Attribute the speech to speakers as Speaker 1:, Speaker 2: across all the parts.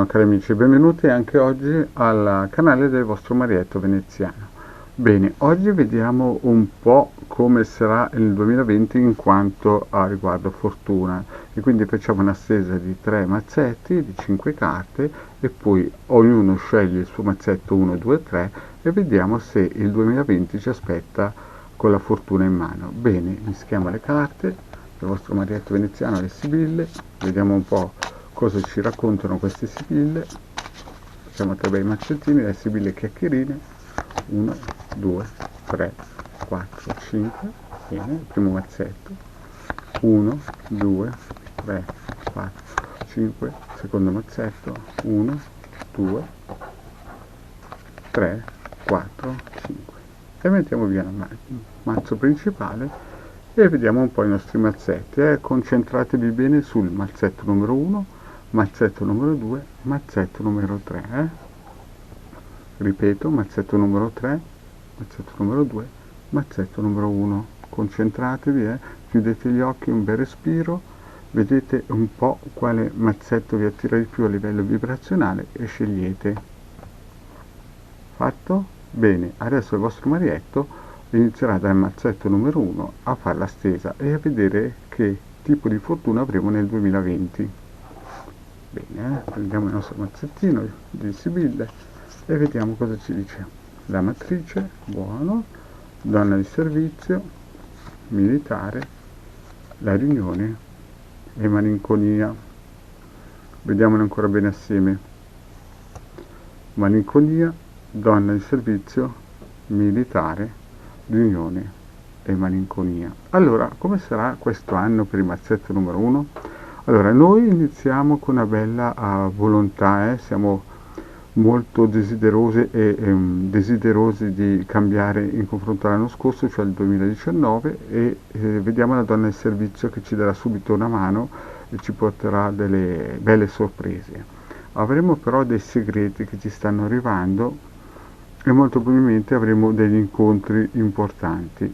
Speaker 1: Buongiorno cari amici, benvenuti anche oggi al canale del vostro Marietto Veneziano. Bene, oggi vediamo un po' come sarà il 2020 in quanto a riguardo fortuna e quindi facciamo un'astesa di 3 mazzetti di 5 carte e poi ognuno sceglie il suo mazzetto 1, 2, 3 e vediamo se il 2020 ci aspetta con la fortuna in mano. Bene, mischiamo le carte, il vostro Marietto Veneziano e le sibille, vediamo un po' cosa ci raccontano queste sibille. Facciamo 3 bei mazzettini, le sibille chiacchierine, 1, 2, 3, 4, 5, bene, il primo mazzetto, 1, 2, 3, 4, 5, secondo mazzetto, 1, 2, 3, 4, 5 e mettiamo via il mazzo principale e vediamo un po' i nostri mazzetti. Concentratevi bene sul mazzetto numero 1, mazzetto numero 2, mazzetto numero 3. Ripeto, mazzetto numero 3, mazzetto numero 2, mazzetto numero 1. Concentratevi, chiudete gli occhi, un bel respiro, vedete un po' quale mazzetto vi attira di più a livello vibrazionale e scegliete. Fatto? Bene, adesso il vostro Marietto inizierà dal mazzetto numero 1 a fare la stesa e a vedere che tipo di fortuna avremo nel 2020. Bene, prendiamo il nostro mazzettino di sibille e vediamo cosa ci dice. La matrice, buono, donna di servizio, militare, la riunione e malinconia. Vediamole ancora bene assieme. Malinconia, donna di servizio, militare, riunione e malinconia. Allora, come sarà questo anno per il mazzetto numero 1? Allora, noi iniziamo con una bella volontà, siamo molto desiderosi desiderosi di cambiare in confronto all'anno scorso, cioè il 2019, e vediamo la donna di servizio che ci darà subito una mano e ci porterà delle belle sorprese. Avremo però dei segreti che ci stanno arrivando e molto probabilmente avremo degli incontri importanti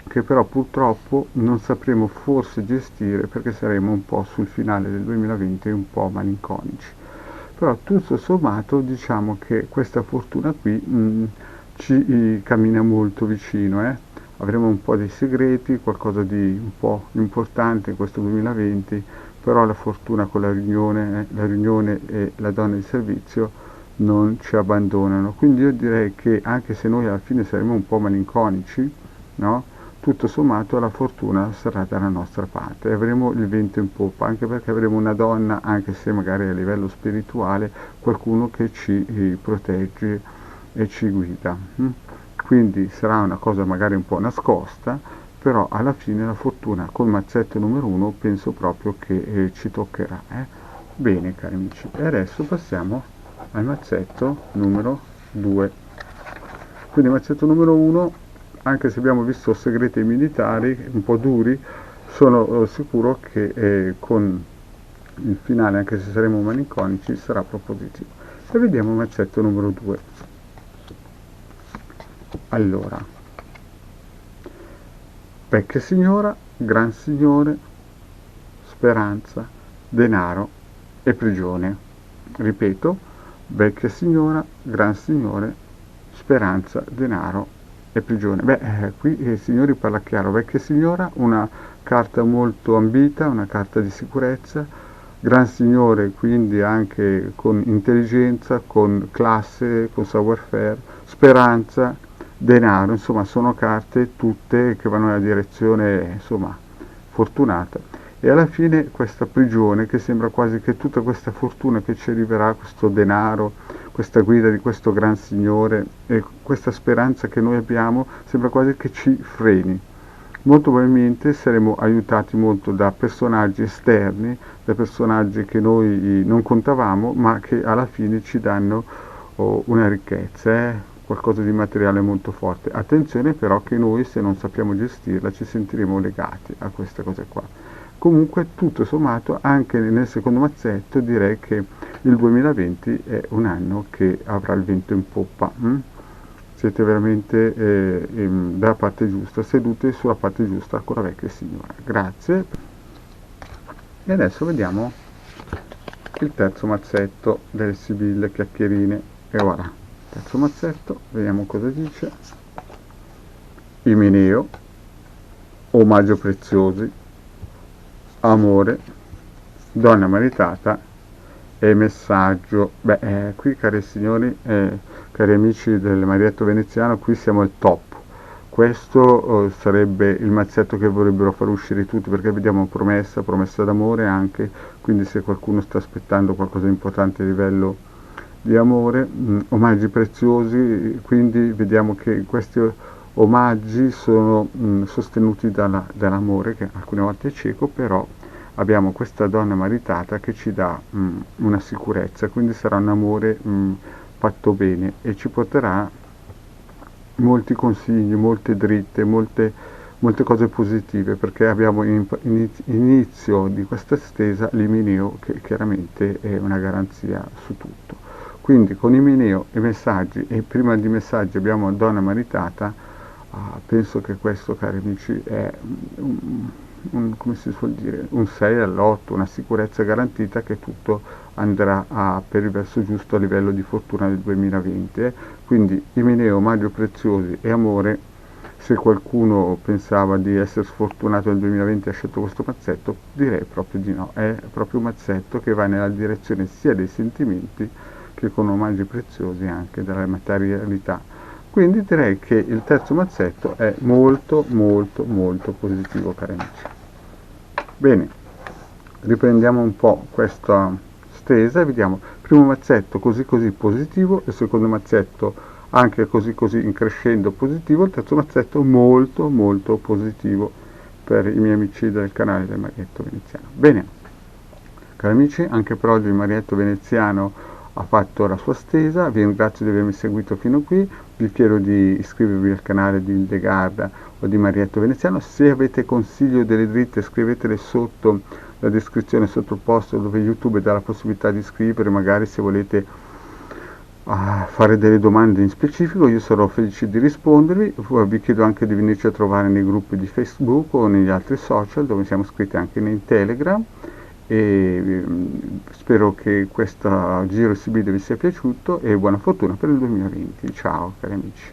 Speaker 1: che però purtroppo non sapremo forse gestire perché saremo un po' sul finale del 2020 un po' malinconici. Però tutto sommato diciamo che questa fortuna qui ci cammina molto vicino. Avremo un po' dei segreti, qualcosa di un po' importante in questo 2020, però la fortuna con la riunione e la donna di servizio non ci abbandonano. Quindi io direi che anche se noi alla fine saremo un po' malinconici, no? Tutto sommato la fortuna sarà dalla nostra parte, avremo il vento in poppa, anche perché avremo una donna, anche se magari a livello spirituale, qualcuno che ci protegge e ci guida. Quindi sarà una cosa magari un po' nascosta, però alla fine la fortuna col mazzetto numero 1 penso proprio che ci toccherà. Bene cari amici, e adesso passiamo al mazzetto numero 2. Quindi il mazzetto numero 1, anche se abbiamo visto segreti militari un po' duri, sono sicuro che con il finale, anche se saremo malinconici, sarà propositivo. E vediamo il mazzetto numero 2. Allora, vecchia signora, gran signore, speranza, denaro e prigione. Ripeto, vecchia signora, gran signore, speranza, denaro e prigione. Qui signori parla chiaro. Vecchia signora, una carta molto ambita, una carta di sicurezza. Gran signore, quindi anche con intelligenza, con classe, con savoir-faire. Speranza, denaro, insomma sono carte tutte che vanno nella direzione insomma fortunata. E alla fine questa prigione, che sembra quasi che tutta questa fortuna che ci arriverà, questo denaro, questa guida di questo gran signore e questa speranza che noi abbiamo, sembra quasi che ci freni. Molto probabilmente saremo aiutati molto da personaggi esterni, da personaggi che noi non contavamo, ma che alla fine ci danno una ricchezza, qualcosa di materiale molto forte. Attenzione però che noi, se non sappiamo gestirla, ci sentiremo legati a queste cose qua. Comunque tutto sommato anche nel secondo mazzetto direi che il 2020 è un anno che avrà il vento in poppa. Siete veramente dalla parte giusta, seduti sulla parte giusta con la vecchia signora. Grazie. E adesso vediamo il terzo mazzetto delle Sibille Chiacchierine e voilà, terzo mazzetto, vediamo cosa dice. Imeneo, omaggio preziosi, amore, donna maritata e messaggio. Beh, qui cari signori, cari amici del Marietto Veneziano, qui siamo al top. Questo sarebbe il mazzetto che vorrebbero far uscire tutti, perché vediamo promessa, promessa d'amore anche, quindi se qualcuno sta aspettando qualcosa di importante a livello di amore, omaggi preziosi, quindi vediamo che questi omaggi sono sostenuti dall'amore, che alcune volte è cieco, però abbiamo questa donna maritata che ci dà una sicurezza, quindi sarà un amore fatto bene e ci porterà molti consigli, molte dritte, molte cose positive, perché abbiamo inizio di questa stesa l'Imeneo, che chiaramente è una garanzia su tutto. Quindi con Imeneo e messaggi, e prima di messaggi abbiamo donna maritata, penso che questo, cari amici, è come si suol dire, un 6 all'8, una sicurezza garantita che tutto andrà per il verso giusto a livello di fortuna del 2020. Quindi Imeneo, omaggio preziosi e amore. Se qualcuno pensava di essere sfortunato nel 2020 e ha scelto questo mazzetto, direi proprio di no. È proprio un mazzetto che va nella direzione sia dei sentimenti che con omaggi preziosi anche della materialità. Quindi direi che il terzo mazzetto è molto molto molto positivo, cari amici. Bene, riprendiamo un po' questa stesa e vediamo primo mazzetto così così positivo, il secondo mazzetto anche così così in crescendo positivo, il terzo mazzetto molto molto positivo per i miei amici del canale del Marietto Veneziano. Bene, cari amici, anche per oggi il Marietto Veneziano ha fatto la sua stesa, vi ringrazio di avermi seguito fino qui, vi chiedo di iscrivervi al canale di Hildegarda o di Marietto Veneziano. Se avete consigli o delle dritte scrivetele sotto la descrizione, sotto il post dove YouTube dà la possibilità di scrivere, magari se volete fare delle domande in specifico, io sarò felice di rispondervi. Vi chiedo anche di venirci a trovare nei gruppi di Facebook o negli altri social dove siamo iscritti anche in Telegram, e spero che questo giro Sibille vi sia piaciuto e buona fortuna per il 2020. Ciao cari amici.